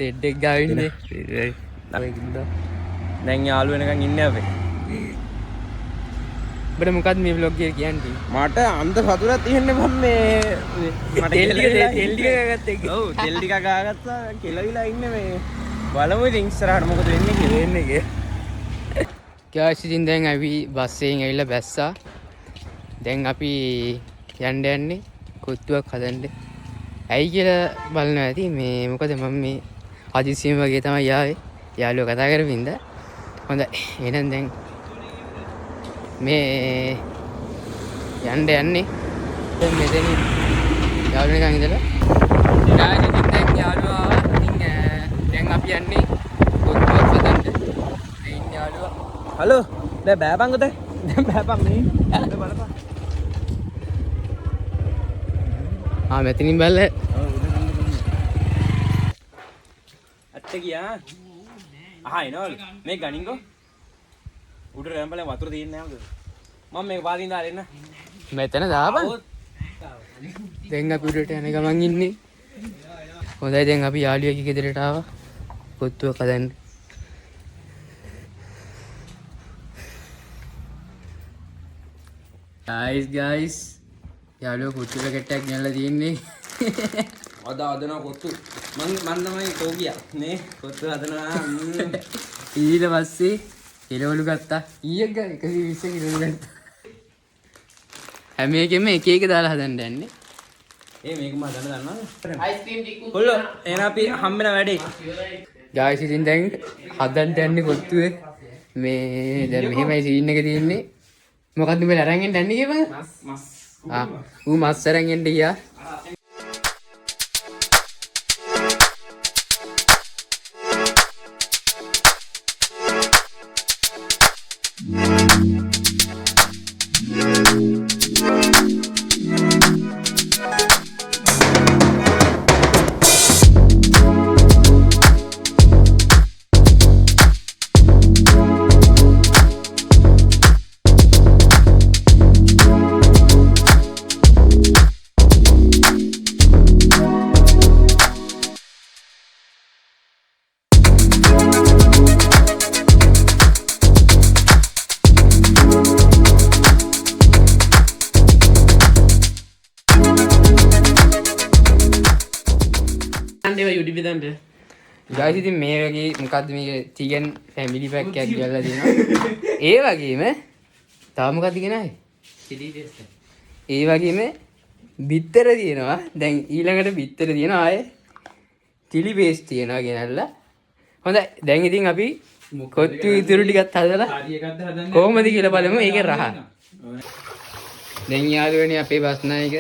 Bed එක ගාවින්නේ. දැන් යාළු වෙනකන් ඉන්නේ අපි. ඔබට මොකක්ද මේ vlog එක කියන්නේ? මට අන්ත සතුටක් තියෙන්නේ මම මේ මට තෙල් ටික ගත්තා ඒක. ඔව් තෙල් ටික ගාගත්තා කෙලවිලා ඉන්නේ මේ බලමු ඉතින් ඉස්සරහට මොකද වෙන්නේ කියලා. වෙන්නේ කිය. ගායිස් ඉතින් දැන් අපි බස් එකෙන් ඇවිල්ලා බැස්සා. දැන් අපි යන්නේ කොත්තුවක් හදන්න. ඇයි කියලා බලනවා ඇති මේ මොකද මම මේ හදිසියෙම වගේ තමයි ආවේ. යාළුවෝ කතා කරමින්ද. හොඳයි. එහෙනම් දැන් මේ යන්නේ දැන් මෙතන යාළුවෙක්ගෙන් ඉඳලා ගායිස් ඉතින් දැන් යාළුවා ආවා. ඉතින් දැන් අපි යන්නේ කොත්තුවක් හදන්න. මේ යාළුවා හලෝ දැන් බෑපන් උදේ. දැන් බෑපන් මේ. බලපන්. මෙතනින් බැලලා අත්ත ගියා. එනවලු මේ ගණින්කෝ උඩ රැම්බලෙන් වතුර තියෙන්නේ නැවද මම මේක පාදින් දාලා එන්න මෙතන දාපන්. දැන් අපි උඩට යන ගමන් ඉන්නේ. හොඳයි දැන් අපි යාළුවෙක්ගේ ගෙදරට ආවා කොත්තුවක් හදන්න. ගායිස් යාළුවෝ කොත්තු පැකට් ගෙනල්ලා තියෙන්නේ. හදනවා කොත්තු මන් තමයි කෝගියා නේ කොත්තු හදනවා. ඊට පස්සේ කිලවලු ගත්තා. ඊයක් ගා 120 කිලවලු ගත්තා. හැම එකෙම එක එක දාලා හදන්න යන්නේ. මේක මම දන්නවද? අයිස්ක්‍රීම් ටිකු. කොල්ලෝ එහෙනම් අපි හම්බෙන වැඩේ. ගායිස් ඉතින් දැන් හදන්න යන්නේ කොත්තුවේ. මේ දැන් මෙහෙමයි සීන් එක තියෙන්නේ. මොකද්ද මේ අරන් යන්නේ කියපන්. මස්. ඌ මස් අරන් යන්න ගියා. ගායිස් ඉතින් මේ වගේ මොකද්ද මේ චිකන් ෆැමිලි පැක් එකක් ගියලා දෙනවා. ඒ වගේම තව මොකද්ද කියනයි? Chile paste. ඒ වගේම බිත්තර තියෙනවා. දැන් ඊළඟට බිත්තර තියෙනවා ආයේ චිලි පේස්ට් තියෙනවා ගෙනල්ලා. හොඳයි. දැන් ඉතින් අපි කොත්තු ඉතුරු ටිකත් හදලා කොහොමද කියලා බලමු. ඒකේ රහ. දැන් යාළුවනේ අපේ බස් නායක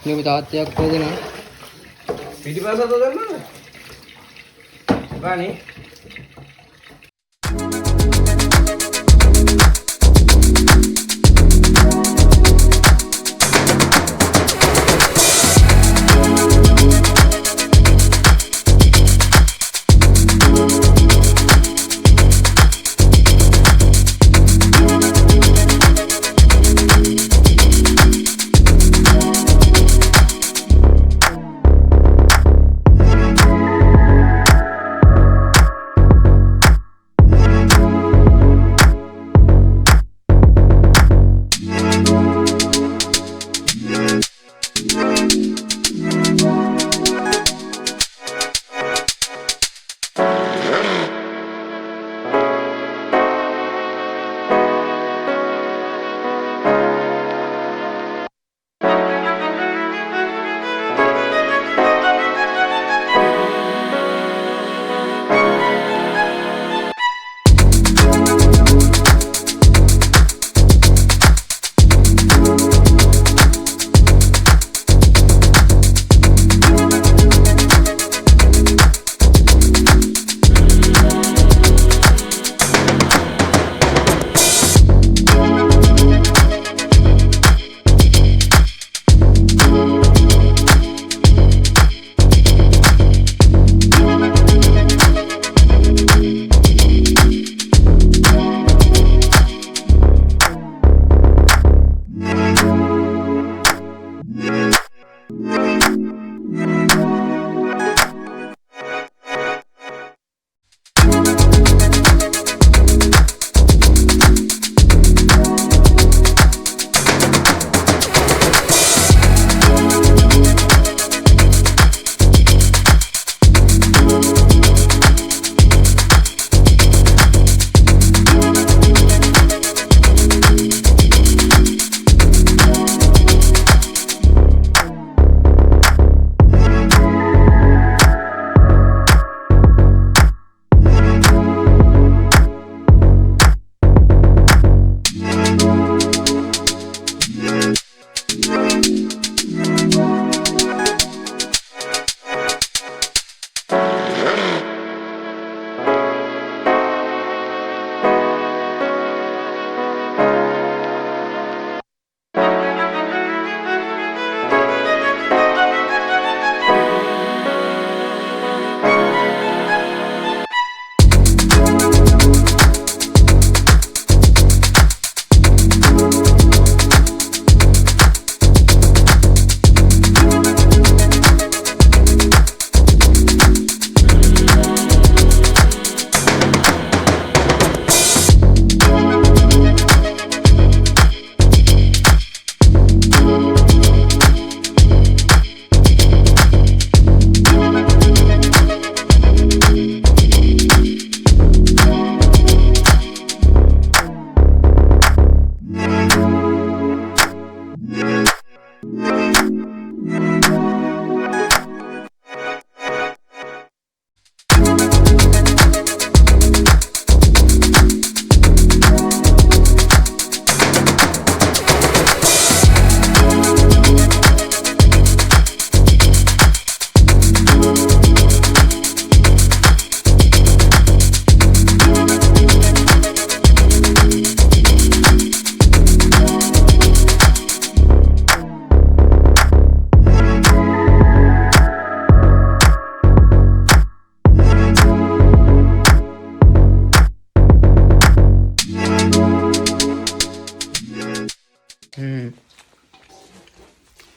මේ තාත්තයක් හොදනවා. පිටිපස්සට හොදන්නද? Vale.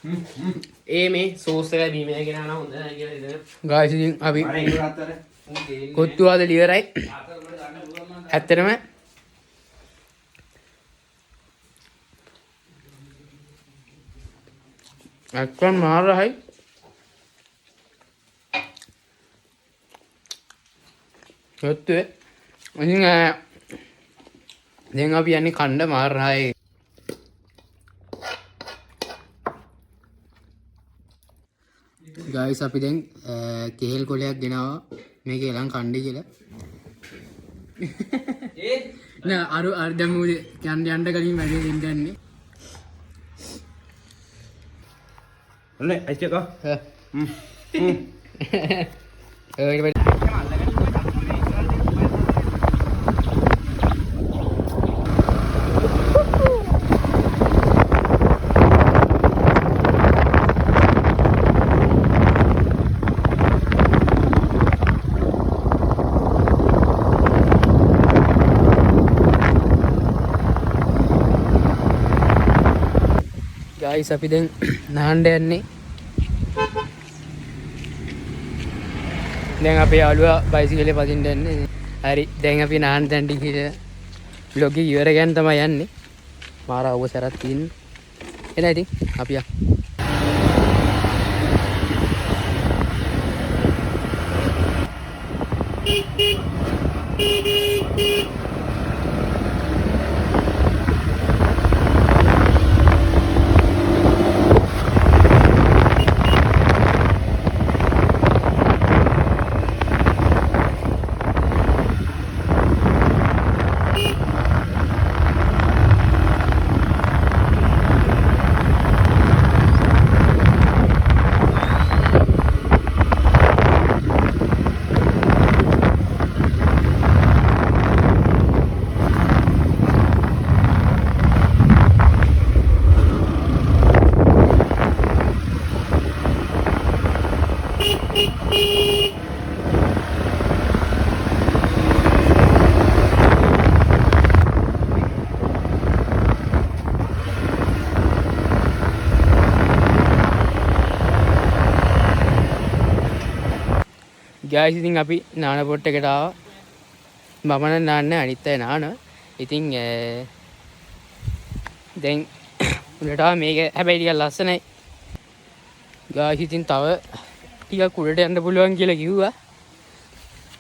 ඒ මේ සෝස් එක බීමේ ගෙන යනවා හොඳ නැහැ කියලා ඉතින් ගායිස් ඉතින් අපි අර ඒක අතර කොත්තු ආද ලිවරයි ඇත්තටම අක්කන් මාරහයි කොත්තුවේ ඉතින් දැන් අපි යන්නේ කණ්ඩ මාරහයි ගායිස් අපි දැන් කෙහෙල් කොලයක් ගෙනාවා මේක එලන් කණ්ඩ කියලා නෑ අර දැන් මොකද යන්න කලින් වැඩේ දෙන්න යන්නේ ඔන්න ඇස් එක ගායිස් අපි දැන් නාන්න යන්නේ දැන් අපේ යාළුවා බයිසිකලේ පදින්න යන්නේ හරි දැන් අපි නාන්න තැන්ටි කියලා vlog එක ඉවර ගන්න තමයි යන්නේ මාර අවසරක් තියෙන්නේ එන ඉතින් අපි යා ගායිස් ඉතින් අපි නාන පොට් එකට ආවා මම නම් නාන්නේ අනිත් අය නානවා ඉතින් දැන් උඩට ආවා මේක හැබැයි ටිකක් ලස්සනයි ගායිස් ඉතින් තව ටිකක් උඩට යන්න පුළුවන් කියලා කිව්වා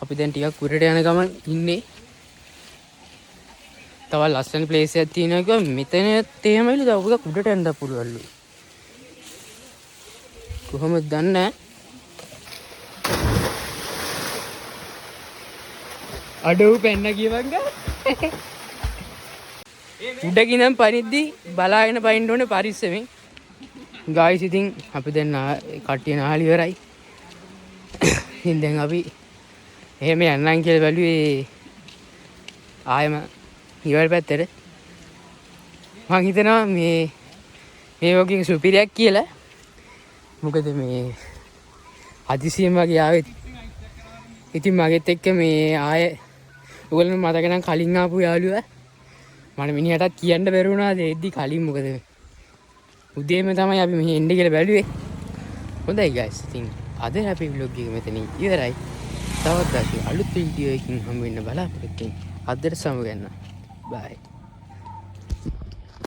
අපි දැන් ටිකක් උඩට යන ගමන් ඉන්නේ තව ලස්සන ප්ලේස් එකක් තියෙනවා කිව්වා මෙතන තේමයිලු තව ටිකක් උඩට යන්න පුළුවන්ලු කොහොමද දන්නේ අඩෝ පැන්න කියවංග උඩකිනම් පනිද්දි බලාගෙන පයින්න ඕනේ පරිස්සමෙන් ගායිස් ඉතින් අපි දැන් කට්ටිය නාලි ඉවරයි ඉතින් දැන් අපි එහෙම යන්නම් කියලා බැලුවේ ආයෙම ඉවර පැත්තට මං හිතනවා මේ වගේ සුපිරියක් කියලා මොකද මේ හදිසියෙම වගේ ආවෙත් ඉතින් මගෙත් එක්ක මේ ආයේ ඔයගොල්ලෝ මතක නම් කලින් ආපු යාළුවා මම මිනිහටත් කියන්න බැරි වුණා දෙද්දි කලින් මොකද උදේම තමයි අපි මෙහි එන්න කියලා බැලුවේ හොඳයි ගයිස් ඉතින් අද අපි vlog එක මෙතනින් ඉවරයි තවත් අලුත් වීඩියෝ එකකින් හමු වෙන්න බලාපොරොත්තු වෙන්න අදට සමු ගන්න බයි